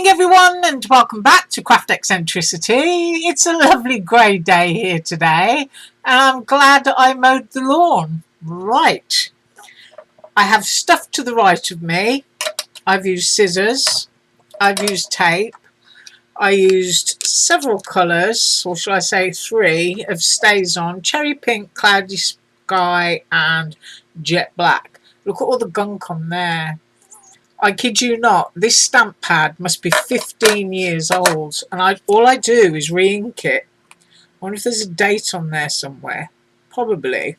morning everyone, and welcome back to Craft Eccentricity. It's a lovely grey day here today, and I'm glad I mowed the lawn. Right, I have stuff to the right of me. I've used scissors, I've used tape, I used several colours, or shall I say 3, of StazOn: cherry pink, cloudy sky and jet black. Look at all the gunk on there. I kid you not, this stamp pad must be 15 years old, and all I do is re-ink it. I wonder if there's a date on there somewhere. Probably,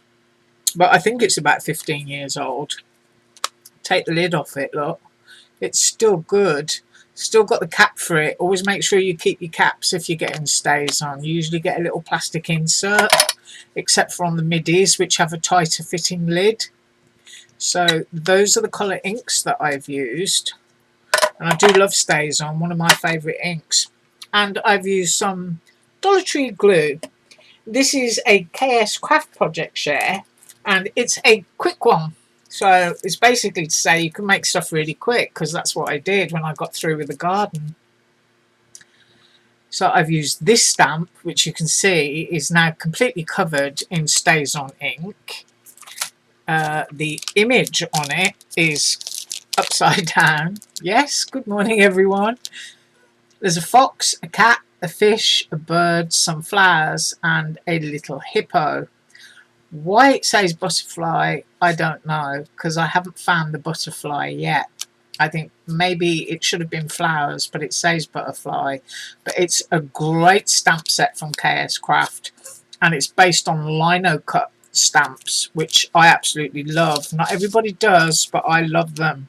but I think it's about 15 years old. Take the lid off it, look. It's still good. Still got the cap for it. Always make sure you keep your caps if you're getting StazOn. You usually get a little plastic insert, except for on the middies, which have a tighter fitting lid. So those are the colour inks that I've used, and I do love StazOn, one of my favourite inks. And I've used some Dollar Tree glue. This is a KSCRAFT project share, and it's a quick one. So it's basically to say you can make stuff really quick, because that's what I did when I got through with the garden. So I've used this stamp, which you can see is now completely covered in StazOn ink. The image on it is upside down. Yes, good morning everyone. There's a fox, a cat, a fish, a bird, some flowers and a little hippo. Why it says butterfly, I don't know, because I haven't found the butterfly yet. I think maybe it should have been flowers, but it says butterfly. But it's a great stamp set from KSCRAFT, and it's based on lino cut stamps, which I absolutely love. Not everybody does, but I love them.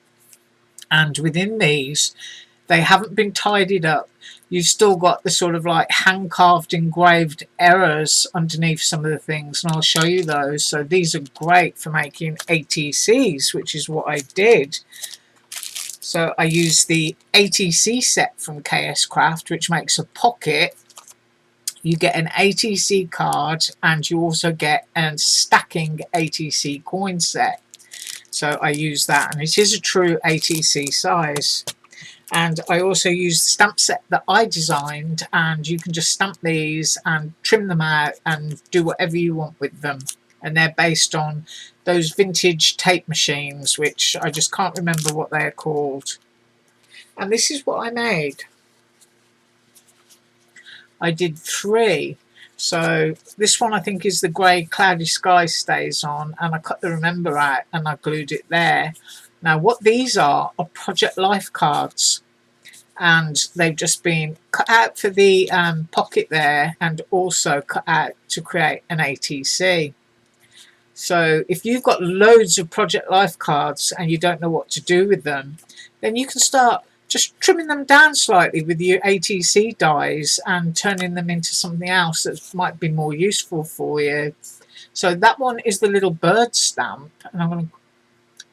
And within these, they haven't been tidied up. You've still got the sort of like hand carved engraved errors underneath some of the things, and I'll show you those. So these are great for making ATCs, which is what I did. So I used the ATC set from KSCRAFT, which makes a pocket. You get an ATC card, and you also get a stacking ATC coin set. So I use that, and it is a true ATC size. And I also used the stamp set that I designed, and you can just stamp these and trim them out and do whatever you want with them. And they're based on those vintage tape machines, which I just can't remember what they're called. And this is what I made. I did 3. So this one I think is the grey cloudy sky StazOn, and I cut the remember out and I glued it there. Now what these are project life cards, and they've just been cut out for the pocket there, and also cut out to create an ATC. So if you've got loads of project life cards and you don't know what to do with them, then you can start just trimming them down slightly with your ATC dies and turning them into something else that might be more useful for you. So that one is the little bird stamp, and I'm going to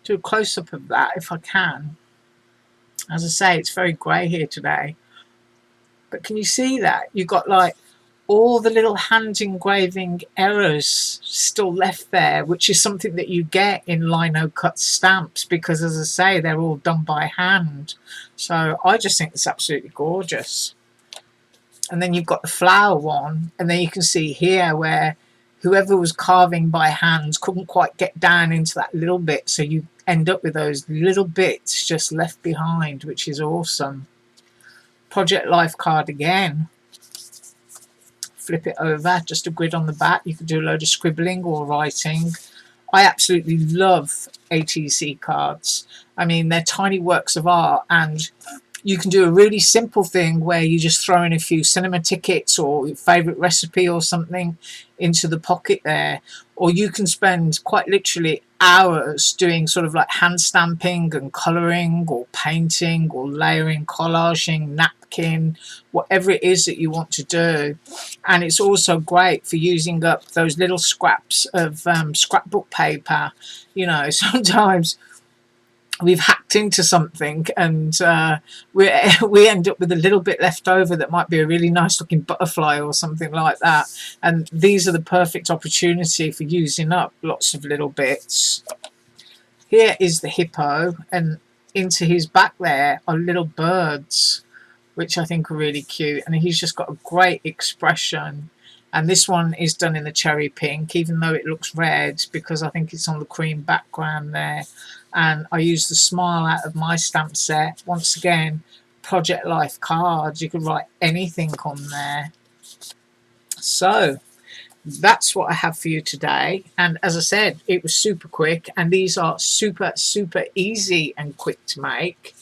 do a close-up of that if I can. As I say, it's very grey here today, but can you see that? You've got like all the little hand engraving errors still left there, which is something that you get in lino cut stamps, because as I say, they're all done by hand. So I just think it's absolutely gorgeous. And then you've got the flower one, and then you can see here where whoever was carving by hand couldn't quite get down into that little bit, so you end up with those little bits just left behind, which is awesome. Project life card again. Flip it over, just a grid on the back. You can do a load of scribbling or writing. I absolutely love ATC cards. I mean, they're tiny works of art, and you can do a really simple thing where you just throw in a few cinema tickets or your favourite recipe or something into the pocket there. Or you can spend quite literally hours doing sort of like hand stamping and colouring or painting or layering, collaging, napkin, whatever it is that you want to do. And it's also great for using up those little scraps of scrapbook paper. You know, sometimes we've hacked into something, and we end up with a little bit left over that might be a really nice looking butterfly or something like that, and these are the perfect opportunity for using up lots of little bits. Here is the hippo, and into his back there are little birds. which I think are really cute. And he's just got a great expression. And this one is done in the cherry pink, even though it looks red, because I think it's on the cream background there. And I used the smile out of my stamp set. Once again, Project Life cards. You could write anything on there. So that's what I have for you today. And as I said, it was super quick, and these are super easy and quick to make.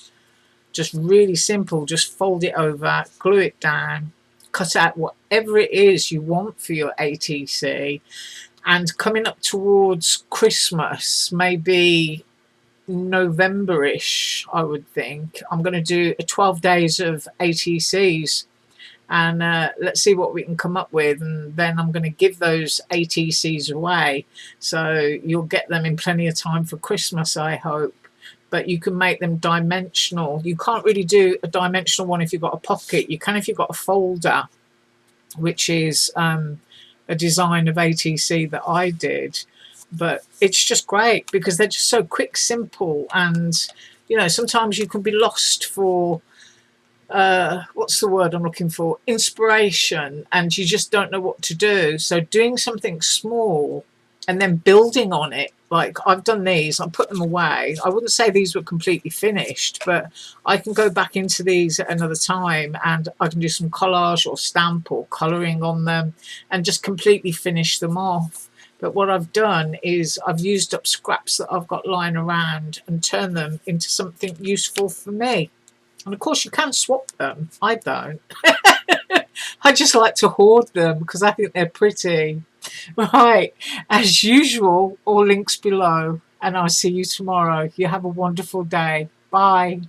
Just really simple. Just fold it over, glue it down, cut out whatever it is you want for your ATC. And coming up towards Christmas, maybe November-ish, I would think, I'm going to do 12 days of ATCs, and let's see what we can come up with, and then I'm going to give those ATCs away, so you'll get them in plenty of time for Christmas, I hope. But you can make them dimensional. You can't really do a dimensional one if you've got a pocket. You can if you've got a folder, which is a design of ATC that I did. But it's just great because they're just so quick, simple, and you know, sometimes you can be lost for what's the word I'm looking for, inspiration, and you just don't know what to do. So doing something small and then building on it, like I've done these, I put them away. I wouldn't say these were completely finished, but I can go back into these at another time and I can do some collage or stamp or colouring on them and just completely finish them off. But what I've done is I've used up scraps that I've got lying around and turned them into something useful for me. And of course you can swap them. I don't. I just like to hoard them because I think they're pretty. Right, as usual, all links below, and I'll see you tomorrow. You have a wonderful day. Bye.